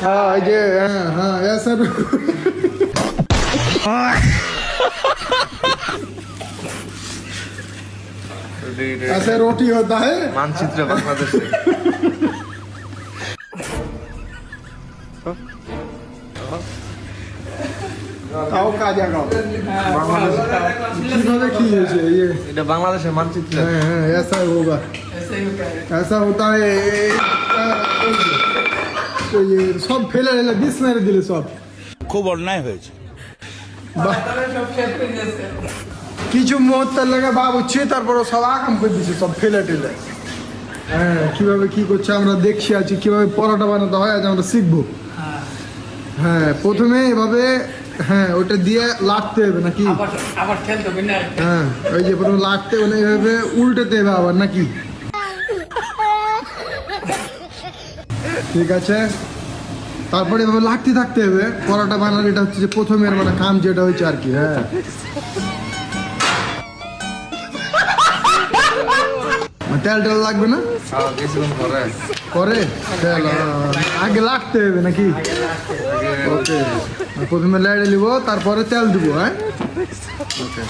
हाँ ये हाँ ऐसा ऐसे रोटी होता है মানচিত্র বাংলাদেশে তাও কাজা গাও কিভাবে কি হয়েছে ये এটা বাংলাদেশের মানচিত্র हाँ ऐसा होगा ऐसा होता है তো ये সব ফেলে ফেলে বিষ মেরে দিলে সব খুব অন্যায় হয়েছে কিছু মুহূর্তের লেগে ভাবছি তারপরে সব আকাম করে দিচ্ছে সব ফেলে টেলে হ্যাঁ কিভাবে কি করছে আমরা দেখছি আছি কিভাবে পরোটা বানাতে হয় আজ আমরা শিখবো হ্যাঁ প্রথমে এভাবে হ্যাঁ ওটা দিয়ে লাটতে হবে নাকি আবার খেলতে হবে না হ্যাঁ ওই যে প্রথমে লাটতে মানে এভাবে উল্টেতে হবে আবার নাকি ঠিক আছে তারপরে এভাবে লাটতে থাকতে হবে পরোটা বানার এটা হচ্ছে যে প্রথমের মানে কাম যেটা হয়েছে আর কি হ্যাঁ তেল টেল লাগবে না কিছুক্ষণ পরে করে তেল আগে লাগতে হবে নাকি ওকে প্রথমে লাইড়ে নিব তারপরে তেল দিব হ্যাঁ ওকে